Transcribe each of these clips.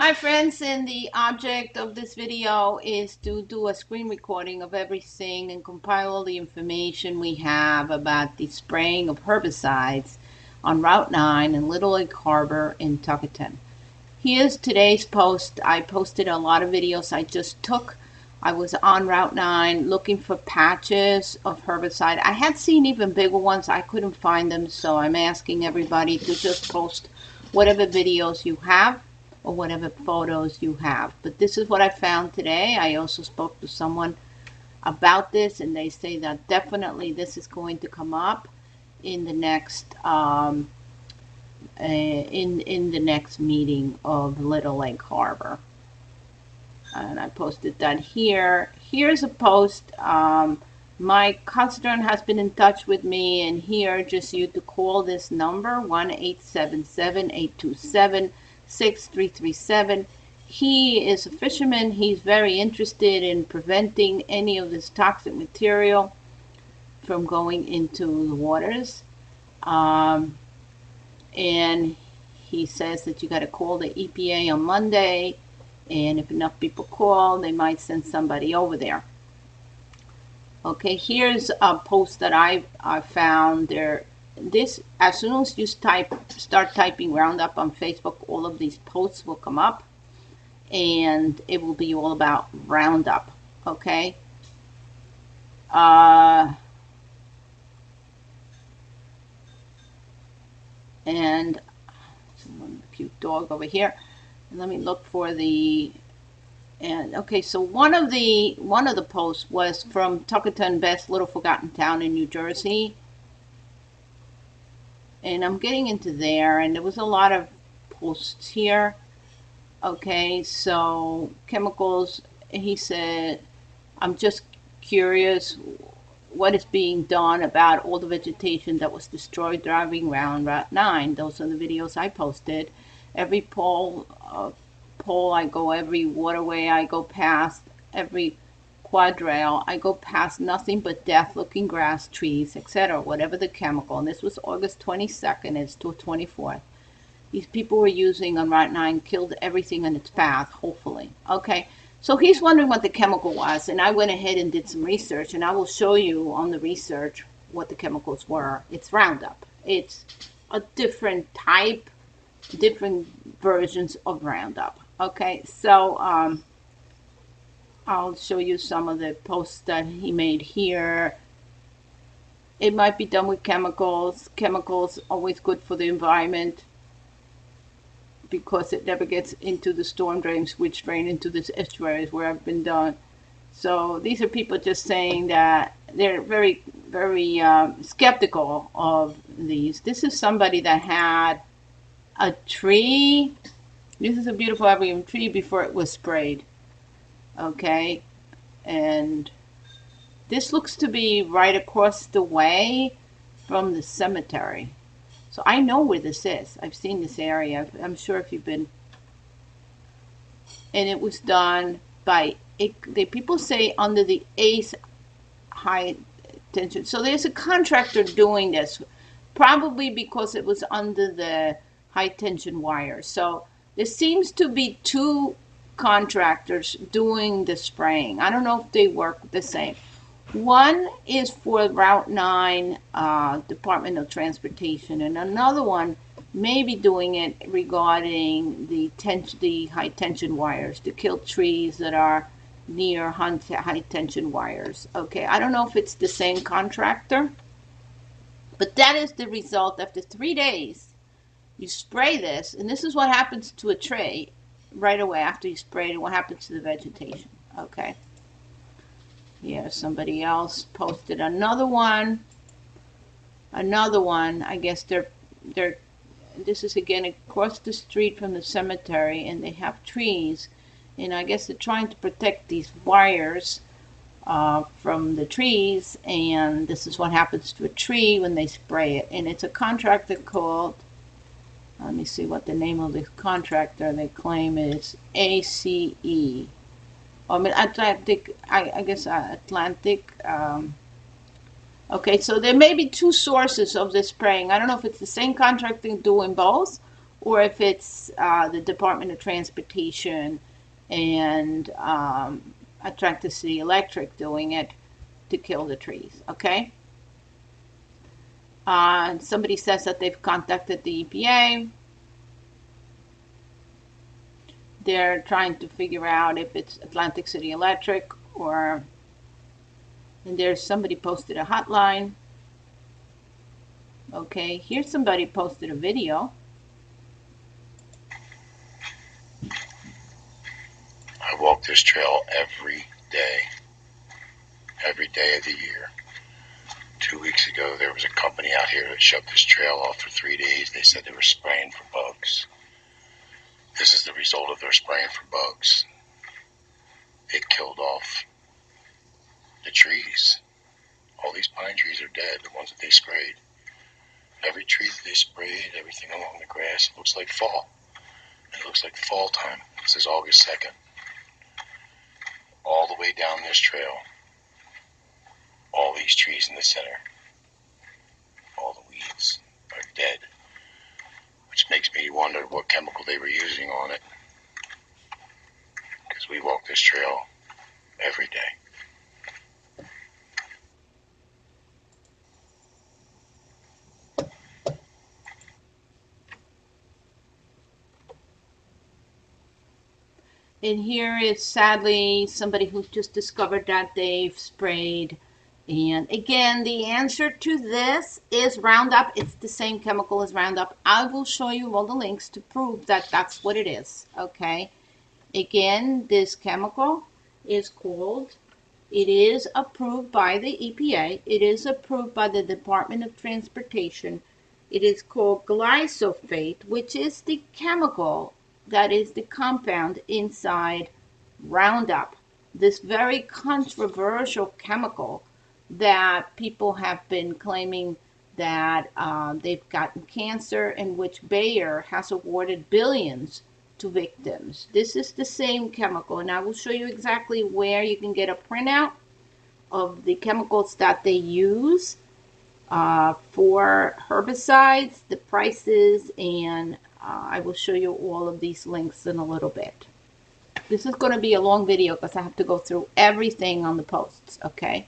Hi friends, and the object of this video is to do a screen recording of everything and compile all the information we have about the spraying of herbicides on Route 9 in Little Lake Harbor in Tuckerton. Here's today's post. I posted a lot of videos I just took. I was on Route 9 looking for patches of herbicide. I had seen even bigger ones. I couldn't find them, so I'm asking everybody to just post whatever videos you have or whatever photos you have. But this is what I found today. I also spoke to someone about this, and they say that definitely this is going to come up in the next in the next meeting of Little Lake Harbor. And I posted that here. Here's a post. My customer has been in touch with me, and here just you to call this number 1-877-827-6337. He is a fisherman. He's very interested in preventing any of this toxic material from going into the waters. And he says that you got to call the EPA on Monday, and if enough people call, they might send somebody over there. Okay, here's a post that I found there. This, as soon as you start typing Roundup on Facebook, all of these posts will come up, and it will be all about Roundup. Okay. And one cute dog over here. Let me look for the. And okay, so one of the posts was from Tuckerton, Best Little Forgotten Town in New Jersey, and I'm getting into there, and there was a lot of posts here. Okay, so chemicals. He said, I'm just curious what is being done about all the vegetation that was destroyed driving around Route 9. Those are the videos I posted. Every pole I go, every waterway I go past, every quadrail I go past, nothing but death-looking grass, trees, etc., whatever the chemical. And this was August 22nd, it's till 24th. These people were using on Route 9 killed everything in its path, hopefully. Okay, so he's wondering what the chemical was, and I went ahead and did some research, and I will show you on the research what the chemicals were. It's Roundup. It's a different type, different versions of Roundup. Okay, so I'll show you some of the posts that he made here. It might be done with chemicals. Chemicals always good for the environment because it never gets into the storm drains, which drain into this estuaries where I've been done. So these are people just saying that they're very, very skeptical of these. This is somebody that had a tree. This is a beautiful evergreen tree before it was sprayed. Okay, and this looks to be right across the way from the cemetery. So I know where this is. I've seen this area. I'm sure if you've been. And it was done by, people say under the ACE high tension. So there's a contractor doing this, probably because it was under the high tension wire. So there seems to be two contractors doing the spraying. I don't know if they work the same. One is for Route 9 Department of Transportation, and another one may be doing it regarding the high tension wires to kill trees that are near high tension wires. Okay, I don't know if it's the same contractor, but that is the result. After 3 days, you spray this, and this is what happens to a tree right away after you spray it, and what happens to the vegetation. Okay. Yeah, somebody else posted another one. I guess they're this is again across the street from the cemetery, and they have trees, and I guess they're trying to protect these wires from the trees, and this is what happens to a tree when they spray it. And it's a contractor called, let me see what the name of the contractor they claim is, ACE. I mean, Atlantic, I guess Atlantic. Okay, so there may be two sources of this spraying. I don't know if it's the same contractor doing both, or if it's the Department of Transportation and Atlantic City Electric doing it to kill the trees. Okay. Somebody says that they've contacted the EPA. They're trying to figure out if it's Atlantic City Electric or, and there's somebody posted a hotline. Okay, here's somebody posted a video. I walk this trail every day of the year. 2 weeks ago, there was a company out here that shut this trail off for 3 days. They said they were spraying for bugs. This is the result of their spraying for bugs. It killed off the trees. All these pine trees are dead, the ones that they sprayed. Every tree that they sprayed, everything along the grass, it looks like fall. It looks like fall time. This is August 2nd. All the way down this trail, all these trees in the center, all the weeds are dead, which makes me wonder what chemical they were using on it, because we walk this trail every day. And here is sadly somebody who's just discovered that they've sprayed. And again, the answer to this is Roundup. It's the same chemical as Roundup. I will show you all the links to prove that that's what it is. Okay. Again, this chemical is called, it is approved by the EPA. It is approved by the Department of Transportation. It is called glyphosate, which is the chemical that is the compound inside Roundup. This very controversial chemical that people have been claiming that they've gotten cancer, and which Bayer has awarded billions to victims. This is the same chemical, and I will show you exactly where you can get a printout of the chemicals that they use for herbicides, the prices, and I will show you all of these links in a little bit. This is going to be a long video because I have to go through everything on the posts, okay?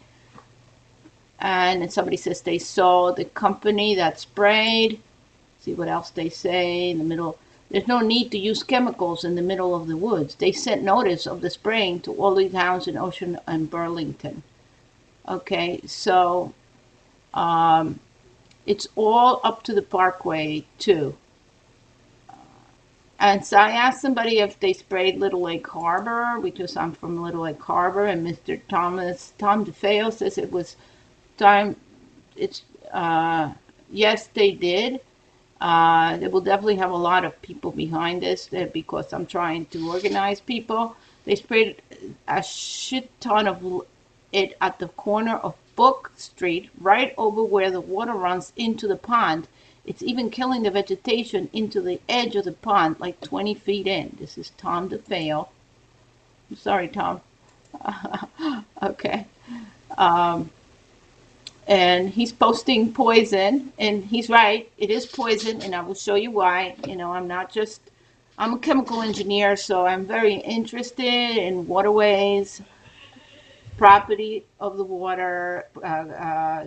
And somebody says they saw the company that sprayed. See what else they say in the middle. There's no need to use chemicals in the middle of the woods. They sent notice of the spraying to all the towns in Ocean and Burlington. Okay, so it's all up to the Parkway too. And so I asked somebody if they sprayed Little Lake Harbor, because I'm from Little Lake Harbor, and Mr. Tom DeFeo says it was time. It's yes, they did. They will definitely have a lot of people behind this because I'm trying to organize people. They sprayed a shit ton of it at the corner of Book Street, right over where the water runs into the pond. It's even killing the vegetation into the edge of the pond, like 20 feet in. This is Tom DeFeo. I'm sorry, Tom. Okay. And he's posting poison, and he's right. It is poison, and I will show you why. You know, I'm a chemical engineer, so I'm very interested in waterways, property of the water,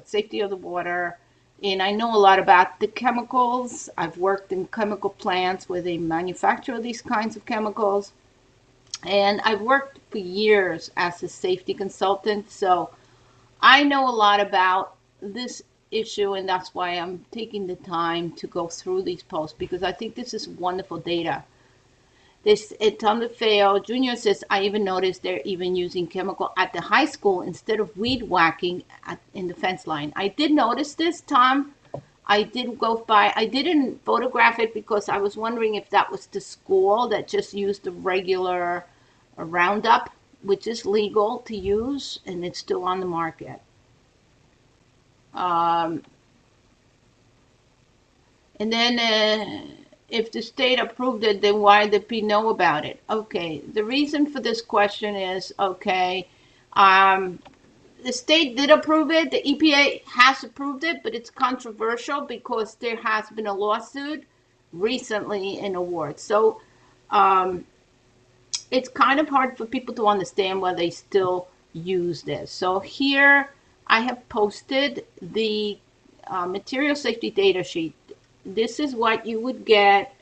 safety of the water. And I know a lot about the chemicals. I've worked in chemical plants where they manufacture these kinds of chemicals. And I've worked for years as a safety consultant. So I know a lot about this issue, and that's why I'm taking the time to go through these posts, because I think this is wonderful data. Tom DeFeo Jr. says, I even noticed they're even using chemical at the high school instead of weed whacking in the fence line. I did notice this, Tom. I did go by. I didn't photograph it because I was wondering if that was the school that just used the regular Roundup, which is legal to use, and it's still on the market. And then if the state approved it, then why did people know about it? Okay, the reason for this question is, okay, the state did approve it. The EPA has approved it, but it's controversial because there has been a lawsuit recently in awards. So it's kind of hard for people to understand why they still use this. So here I have posted the material safety data sheet. This is what you would get.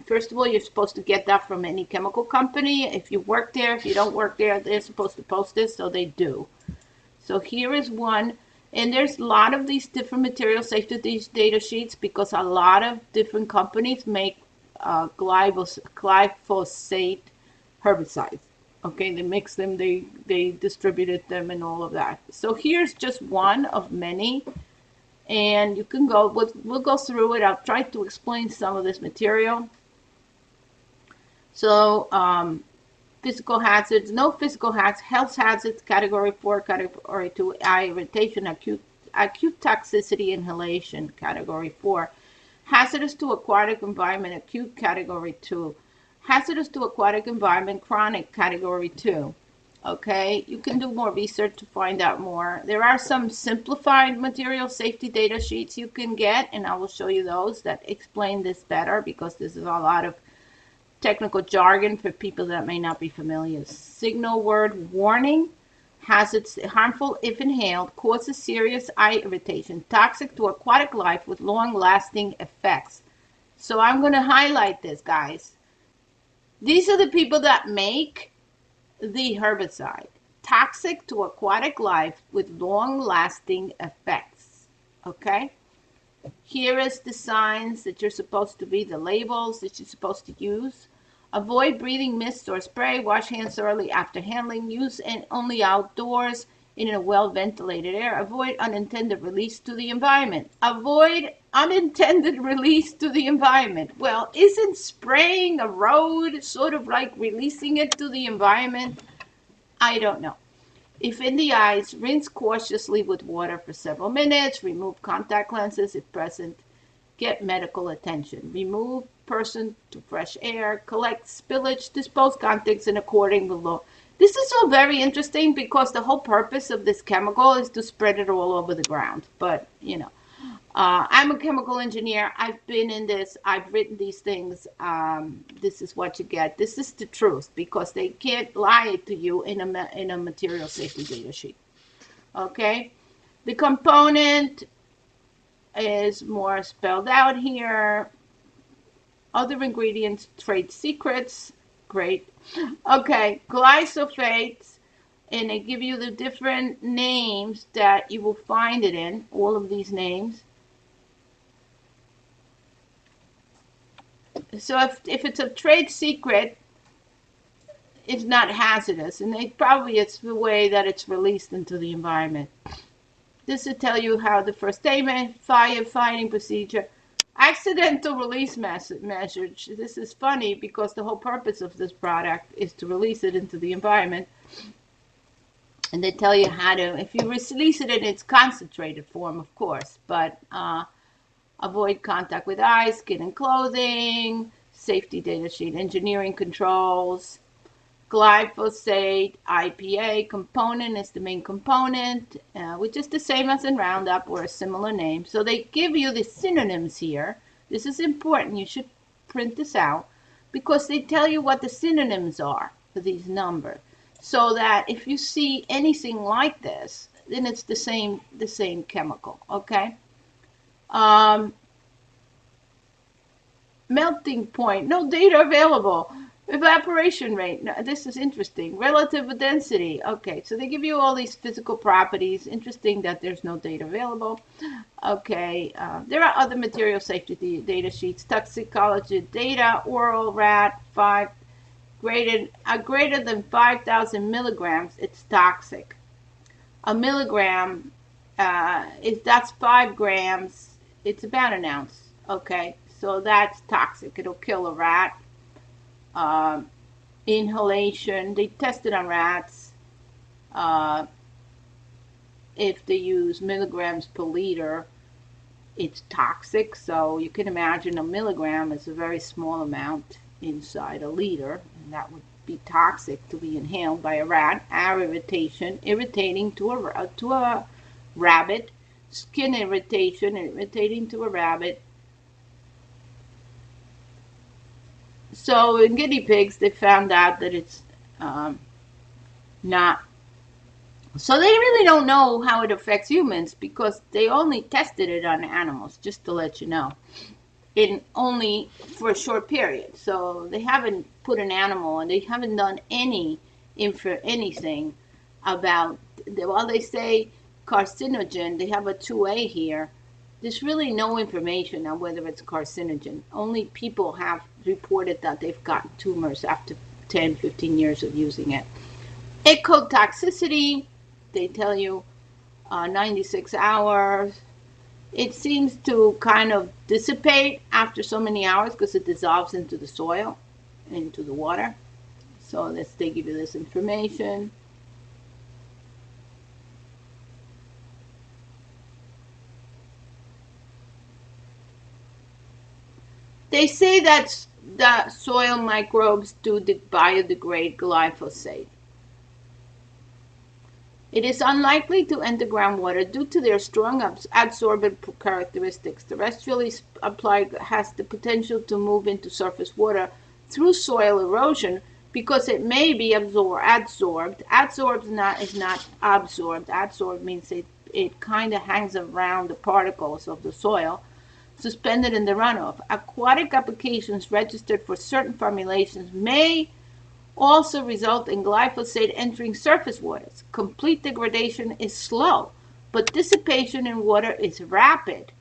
First of all, you're supposed to get that from any chemical company. If you work there, if you don't work there, they're supposed to post this, so they do. So here is one, and there's a lot of these different material safety data sheets because a lot of different companies make glyphosate herbicides. Okay, they mix them, they distributed them, and all of that. So here's just one of many, and you can go. We'll go through it. I'll try to explain some of this material. So physical hazards, no physical hazards, health hazards, category 4, category 2, eye irritation, acute toxicity, inhalation, category 4. Hazardous to aquatic environment, acute, category 2. Hazardous to aquatic environment, chronic, category 2. Okay, you can do more research to find out more. There are some simplified material safety data sheets you can get, and I will show you those that explain this better because this is a lot of technical jargon for people that may not be familiar. Signal word warning, hazards harmful if inhaled, causes serious eye irritation, toxic to aquatic life with long-lasting effects. So I'm going to highlight this, guys. These are the people that make the herbicide. Toxic to aquatic life with long-lasting effects. Okay? Here is the signs that you're supposed to read, the labels that you're supposed to use. Avoid breathing mist or spray. Wash hands thoroughly after handling. Use only outdoors in a well-ventilated air. Avoid unintended release to the environment. Avoid unintended release to the environment. Well, isn't spraying a road sort of like releasing it to the environment? I don't know. If in the eyes, rinse cautiously with water for several minutes. Remove contact lenses if present. Get medical attention. Remove person to fresh air. Collect spillage. Dispose contents in accordance with law. This is all very interesting because the whole purpose of this chemical is to spread it all over the ground. But, you know, I'm a chemical engineer. I've been in this. I've written these things. This is what you get. This is the truth because they can't lie to you in a material safety data sheet. Okay, the component is more spelled out here. Other ingredients, trade secrets. Great. Okay, glyphosates, and they give you the different names that you will find it in. All of these names. So if it's a trade secret, it's not hazardous, and it's the way that it's released into the environment. This will tell you how the first aid, firefighting procedure, accidental release measures. This is funny because the whole purpose of this product is to release it into the environment. And they tell you how to, if you release it in its concentrated form, of course, but avoid contact with eyes, skin, and clothing, safety data sheet, engineering controls, glyphosate, IPA component is the main component, which is the same as in Roundup or a similar name. So they give you the synonyms here. This is important. You should print this out because they tell you what the synonyms are for these numbers. So that if you see anything like this, then it's the same chemical, okay? Melting point, no data available. Evaporation rate, no, this is interesting. Relative density, okay, so they give you all these physical properties. Interesting that there's no data available. Okay, there are other material safety data sheets. Toxicology data, oral rat, greater than 5,000 milligrams, it's toxic. A milligram, if that's 5 grams, it's about an ounce. Okay, so that's toxic. It'll kill a rat. Inhalation, they tested on rats. If they use milligrams per liter, it's toxic. So you can imagine a milligram is a very small amount inside a liter, and that would be toxic to be inhaled by a rat. Eye irritation, irritating to a rabbit. Skin irritation, irritating to a rabbit. So in guinea pigs, they found out that it's not. So they really don't know how it affects humans because they only tested it on animals, just to let you know, in only for a short period. So they haven't put an animal and they haven't done anything about. While they say carcinogen, they have a 2A here. There's really no information on whether it's carcinogen. Only people have reported that they've gotten tumors after 10, 15 years of using it. Ecotoxicity, they tell you 96 hours. It seems to kind of dissipate after so many hours because it dissolves into the soil, into the water. So they give you this information. They say that the soil microbes do biodegrade glyphosate. It is unlikely to enter groundwater due to their strong adsorbent characteristics. Terrestrially applied has the potential to move into surface water through soil erosion because it may be adsorbed. Adsorbed is not absorbed. Adsorbed means it kind of hangs around the particles of the soil, suspended in the runoff. Aquatic applications registered for certain formulations may also result in glyphosate entering surface waters. Complete degradation is slow, but dissipation in water is rapid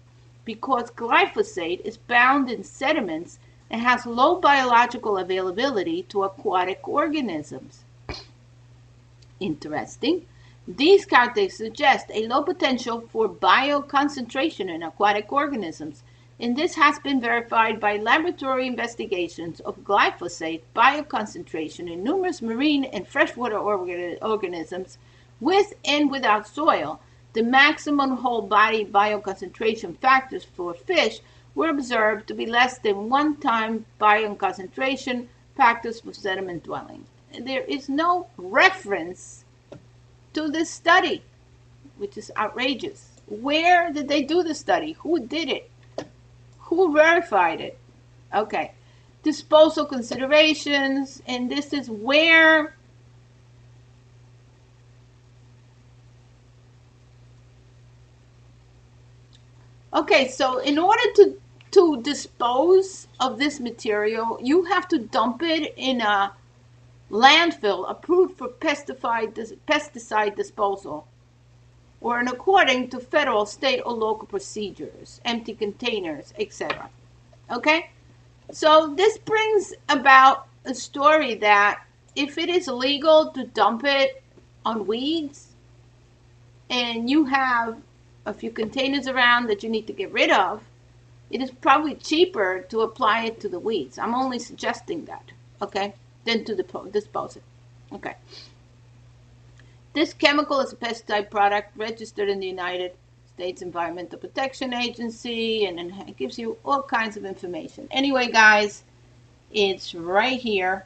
because glyphosate is bound in sediments and has low biological availability to aquatic organisms. Interesting. These characteristics suggest a low potential for bioconcentration in aquatic organisms, and this has been verified by laboratory investigations of glyphosate bioconcentration in numerous marine and freshwater organisms with and without soil. The maximum whole body bioconcentration factors for fish were observed to be less than 1 time bioconcentration factors for sediment dwelling. There is no reference to this study, which is outrageous. Where did they do the study? Who did it? Who verified it? Okay. Disposal considerations, and this is where okay, so in order to dispose of this material, you have to dump it in a landfill approved for pesticide disposal or in according to federal, state, or local procedures, empty containers, etc. Okay? So this brings about a story that if it is illegal to dump it on weeds and you have a few containers around that you need to get rid of, it is probably cheaper to apply it to the weeds. I'm only suggesting that, okay, than to dispose it. Okay. This chemical is a pesticide product registered in the United States Environmental Protection Agency, and it gives you all kinds of information. Anyway, guys, it's right here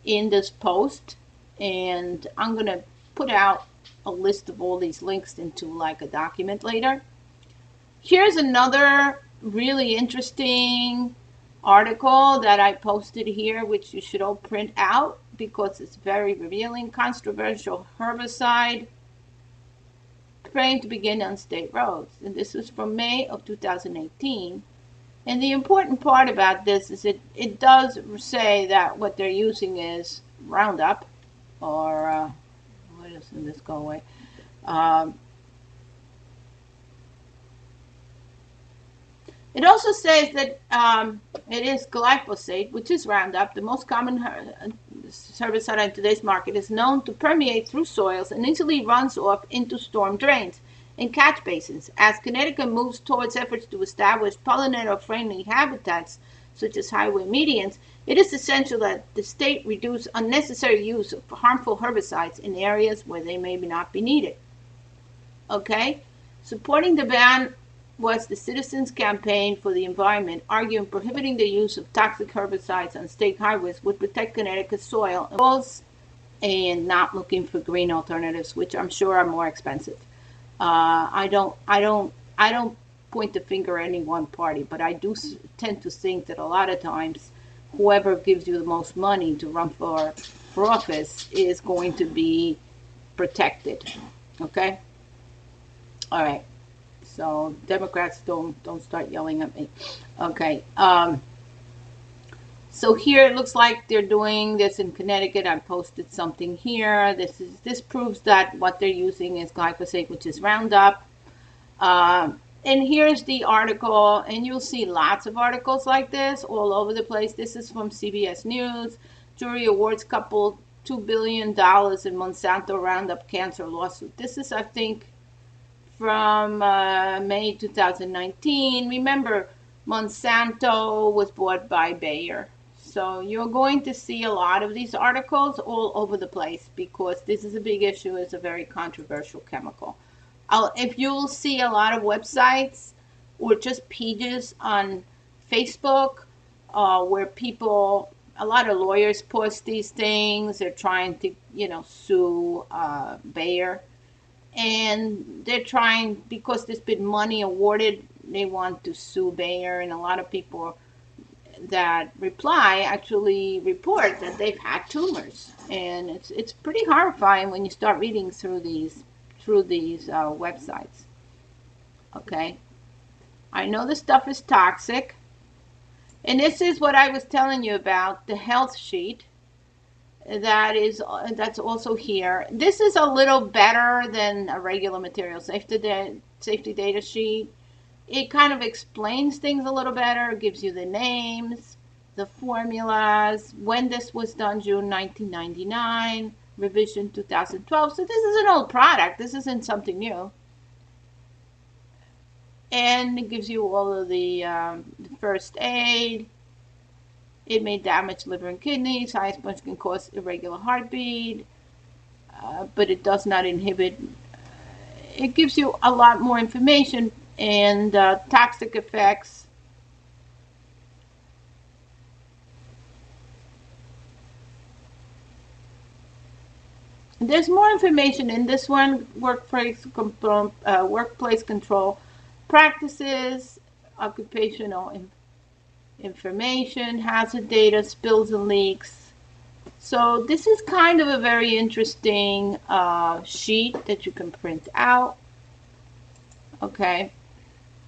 in this post, and I'm going to put out a list of all these links into like a document later. Here's another really interesting article that I posted here, which you should all print out because it's very revealing. Controversial herbicide spraying to begin on state roads. And this was from May of 2018. And the important part about this is it does say that what they're using is Roundup, or why doesn't this go away? It also says that it is glyphosate, which is Roundup. The most common herbicide on today's market is known to permeate through soils and easily runs off into storm drains and catch basins. As Connecticut moves towards efforts to establish pollinator-friendly habitats, such as highway medians, it is essential that the state reduce unnecessary use of harmful herbicides in areas where they may not be needed. Okay? Supporting the ban was the Citizens Campaign for the Environment, arguing prohibiting the use of toxic herbicides on state highways would protect Connecticut's soil and not looking for green alternatives, which I'm sure are more expensive. I don't point the finger at any one party, but I do tend to think that a lot of times whoever gives you the most money to run for office is going to be protected. Okay? All right. So Democrats don't start yelling at me. Okay. So here it looks like they're doing this in Connecticut. I posted something here. This proves that what they're using is glyphosate, which is Roundup. And here's the article, and you'll see lots of articles like this all over the place. This is from CBS News. Jury awards couple $2 billion in Monsanto Roundup cancer lawsuit. This is, I think, from May 2019. Remember, Monsanto was bought by Bayer. So you're going to see a lot of these articles all over the place because this is a big issue. It's a very controversial chemical. If you'll see a lot of websites or just pages on Facebook where people, a lot of lawyers post these things. They're trying to, sue Bayer. And they're trying, because there's been money awarded, they want to sue Bayer. And a lot of people that reply actually report that they've had tumors. And it's pretty horrifying when you start reading through these websites. Okay, I know the stuff is toxic, and this is what I was telling you about, the health sheet that's also here. This is a little better than a regular material safety data sheet. It kind of explains things a little better, gives you the names, the formulas, when this was done, June 1999, revision 2012. So this is an old product. This isn't something new. And it gives you all of the first aid. It may damage liver and kidneys. High exposure can cause irregular heartbeat, but it does not inhibit. It gives you a lot more information and toxic effects. There's more information in this one: workplace control practices, occupational information, hazard data, spills and leaks. So this is kind of a very interesting sheet that you can print out. Okay,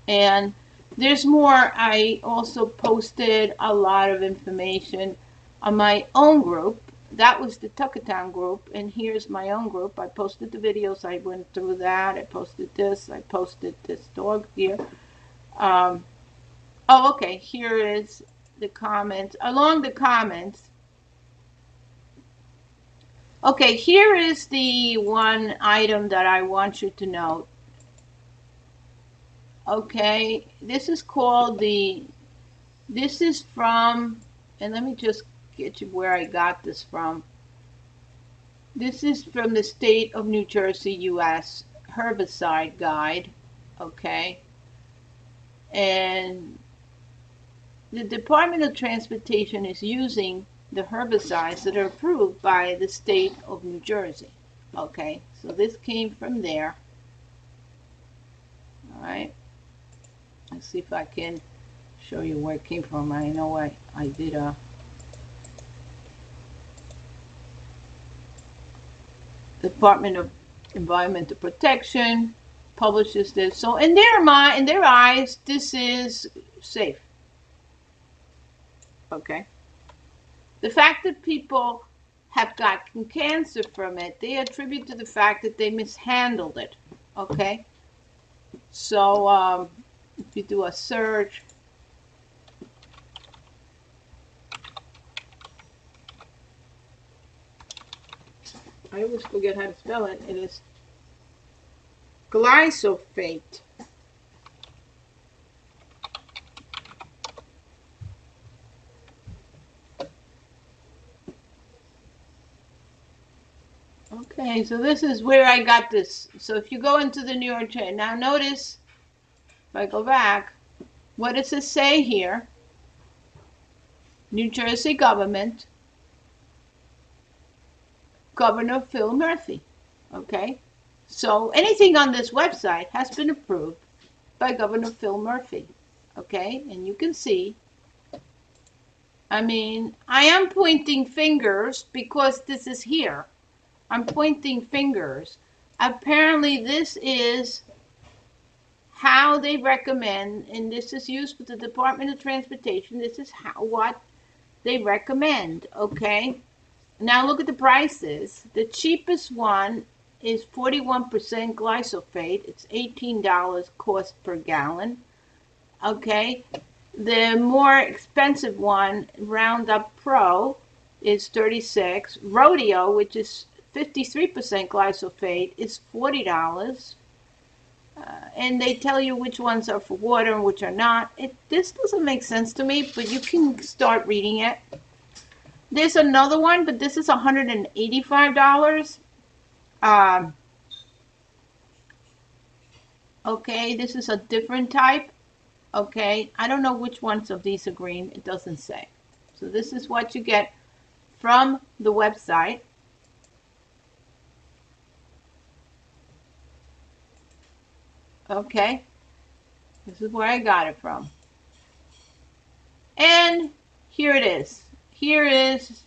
and there's more. I also posted a lot of information on my own group. That was the Tuckatown group, and here's my own group. I posted the videos. I went through that. I posted this. I posted this dog here. Oh, okay. Here is the comments. Along the comments. Okay, here is the one item that I want you to note. Okay, this is this is from, and let me just get you where I got this from. This is from the State of New Jersey, U.S. Herbicide Guide. Okay, and the Department of Transportation is using the herbicides that are approved by the state of New Jersey. Okay, so this came from there. All right, let's see if I can show you where it came from. I know I did a Department of Environmental Protection publishes this. So in their eyes, this is safe. Okay. The fact that people have gotten cancer from it, they attribute to the fact that they mishandled it. Okay. So if you do a search, I always forget how to spell it. It is glyphosate. Okay, so this is where I got this. So if you go into the New York Times, now notice, if I go back, what does it say here? New Jersey government, Governor Phil Murphy. Okay, so anything on this website has been approved by Governor Phil Murphy. Okay, and you can see I mean, I am pointing fingers because this is here. I'm pointing fingers. Apparently, this is how they recommend, and this is used with the Department of Transportation. This is what they recommend, okay? Now look at the prices. The cheapest one is 41% glyphosate. It's $18 cost per gallon, okay? The more expensive one, Roundup Pro, is 36. Rodeo, which is 53% glyphosate, is $40. And they tell you which ones are for water and which are not. This doesn't make sense to me, but you can start reading it. There's another one, but this is $185. Um, okay, this is a different type. Okay, I don't know which ones of these are green. It doesn't say. So this is what you get from the website. Okay, this is where I got it from. And here it is. Here is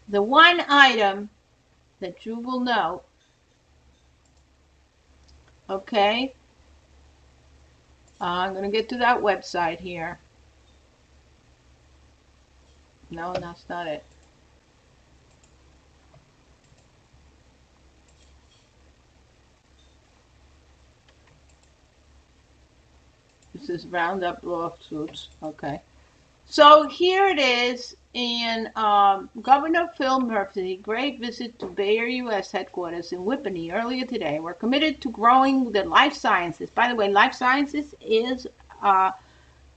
the one item that you will know. Okay, I'm going to get to that website here. No, that's not it. This is Roundup lawsuits. Okay. So here it is in Governor Phil Murphy's great visit to Bayer U.S. headquarters in Whippany earlier today. We're committed to growing the life sciences. By the way, life sciences is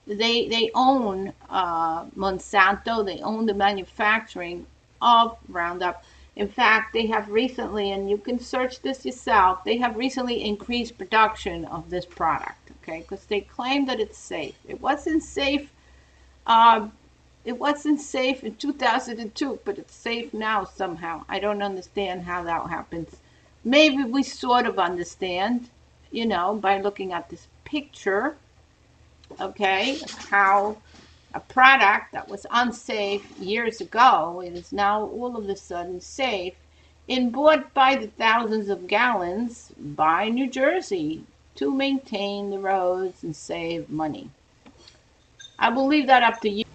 they own Monsanto. They own the manufacturing of Roundup. In fact, they have recently, and you can search this yourself, they have recently increased production of this product, okay, because they claim that it's safe. It wasn't safe. It wasn't safe in 2002, but it's safe now somehow. I don't understand how that happens. Maybe we sort of understand, by looking at this picture, okay, how a product that was unsafe years ago is now all of a sudden safe and bought by the thousands of gallons by New Jersey to maintain the roads and save money. I will leave that up to you.